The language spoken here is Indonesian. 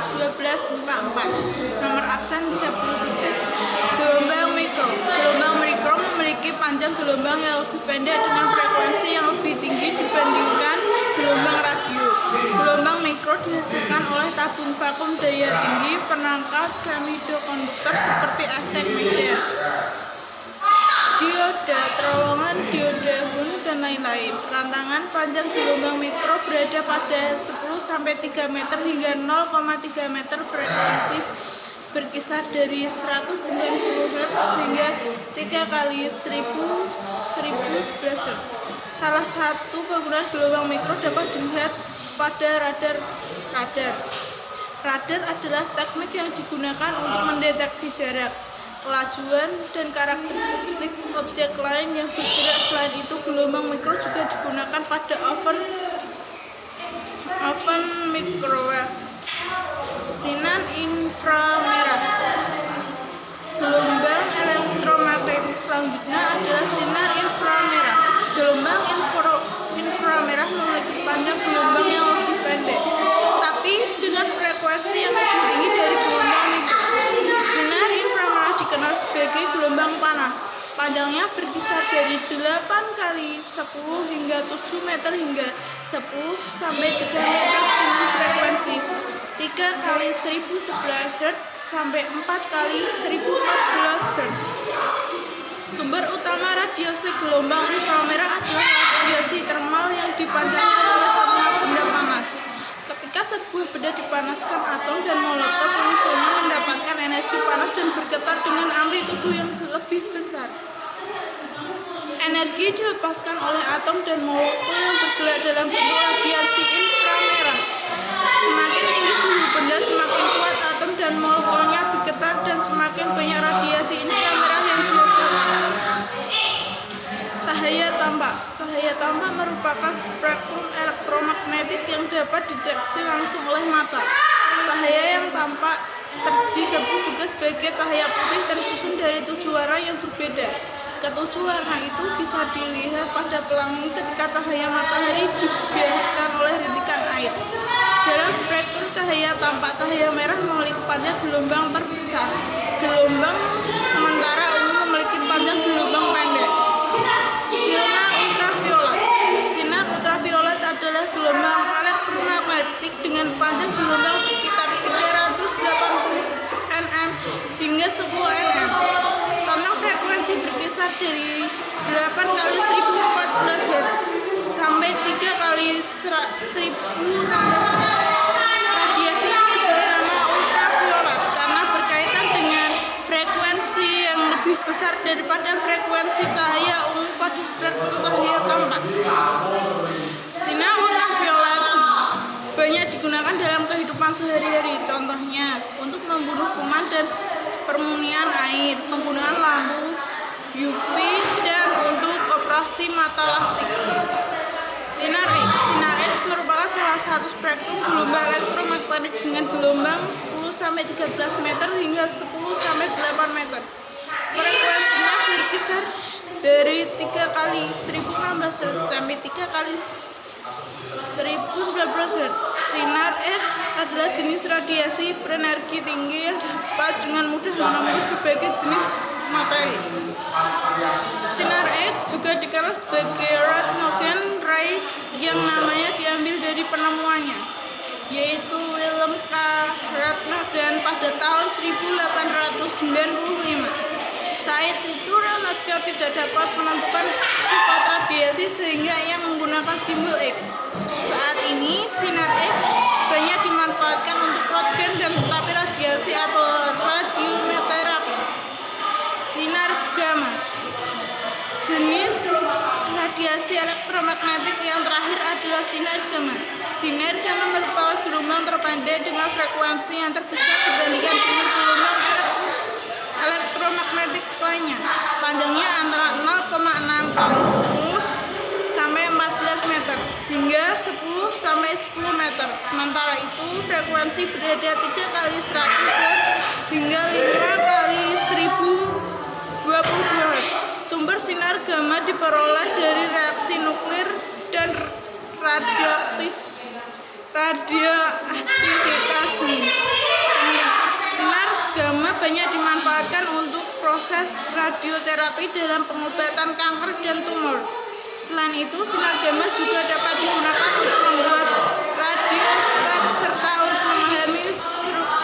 1244. Nomor absen 33. Gelombang mikro. Gelombang mikro memiliki panjang gelombang yang lebih pendek dengan frekuensi yang lebih tinggi dibandingkan gelombang radio. Gelombang mikro dihasilkan oleh tabung vakum daya tinggi perangkat semikonduktor seperti efek Meyer, dioda, terowongan, dioda gun, dan lain-lain. Rantangan panjang gelombang mikro berada pada 10-3 meter hingga 0,3 meter. Frekuensi berkisar dari 190 Hz hingga 3 kali 1011 Hz. Salah satu penggunaan gelombang mikro dapat dilihat pada radar. Radar adalah teknik yang digunakan untuk mendeteksi jarak, kelajuan, dan karakteristik objek lain yang bergerak. Selain itu, gelombang mikro juga digunakan pada oven microwave. Sinar inframerah. Gelombang elektromagnetik selanjutnya adalah sinar inframerah. Gelombang inframerah memiliki panjang gelombang yang lebih pendek, tapi dengan frekuensi yang lebih tinggi dari gelombang mikro. Sinar inframerah dikenal sebagai gelombang panas. Panjangnya berkisar dari 8 kali 10 hingga 7 meter hingga 10 sampai 3 meter dengan frekuensi 3 kali 1011 Hz sampai 4 kali 1014 Hz. Sumber utama radiasi gelombang inframerah adalah radiasi termal yang dipancarkan oleh semua benda panas. Ketika sebuah benda dipanaskan, atom dan molekul pengisunya mendapatkan energi panas dan bergetar dengan amplitudo yang lebih besar. Energi dilepaskan oleh atom dan molekul yang bergerak dalam bentuk radiasi inframerah. Semakin tinggi suhu benda, semakin kuat atom dan molekulnya bergetar dan semakin banyak radiasi inframerah yang dihasilkan. Cahaya tampak. Cahaya tampak merupakan spektrum elektromagnetik yang dapat dideteksi langsung oleh mata. Cahaya yang tampak disebut juga sebagai cahaya putih tersusun dari 7 warna yang berbeda. Ketujuh warna itu bisa dilihat pada pelangi ketika cahaya matahari dibiaskan oleh rintikan air. Dalam spektrum cahaya tampak, cahaya merah memiliki panjang gelombang terbesar. Gelombang sementara umum memiliki panjang gelombang pendek. Sinar ultraviolet. Sinar ultraviolet adalah gelombang elektromagnetik dengan panjang gelombang sekitar 380 nm hingga 10 nm. Tentang frekuensi berkisar dari 8 kali 1014 Hz sampai 3 kali 1016 Hz. Radiasi ini diberi nama ultraviolet karena berkaitan dengan frekuensi yang lebih besar daripada frekuensi cahaya umum pada spektrum cahaya tampak. Sinar ultraviolet banyak digunakan dalam kehidupan sehari-hari, contohnya untuk membunuh kuman dan permunian air, penggunaan lampu UV, dan untuk operasi mata lasik. Sinar X. Sinar X merupakan salah satu spektrum gelombang elektromagnetik dengan gelombang 10-13 meter hingga 10-8 meter. Frekuensinya berkisar dari 3 kali 1016 Hz sampai 3 kali 1019 Hz. Sinar X adalah jenis radiasi berenergi tinggi yang dapat dengan mudah menembus berbagai jenis materi. Sinar X juga dikenal sebagai Röntgen rays yang namanya diambil dari penemuannya, yaitu Wilhelm K. Röntgen pada tahun 1895. Saat itu Röntgen tidak dapat menentukan sifat radiasi sehingga ia menggunakan simbol X. Saat ini sinar X banyak dimanfaatkan untuk Röntgen dan terapi radiasi atau radioterapi. Sinar gamma. Jenis radiasi elektromagnetik yang terakhir adalah sinar gamma. Sinar gamma merupakan gelombang terpendek dengan frekuensi yang terbesar dibandingkan dengan gelombang elektromagnetik lainnya. Panjangnya antara 0,6 kali 10 sampai 14 meter hingga 10 sampai 10 meter. Sementara itu, frekuensi berada 3 kali 100 Hz hingga 5 kali 1022 Hz. Sumber sinar gamma diperoleh dari reaksi nuklir dan radioaktivitas resmi. Sinar gamma banyak dimanfaatkan untuk proses radioterapi dalam pengobatan kanker dan tumor. Selain itu, sinar gamma juga dapat digunakan untuk membuat radiostep serta untuk memahami struktur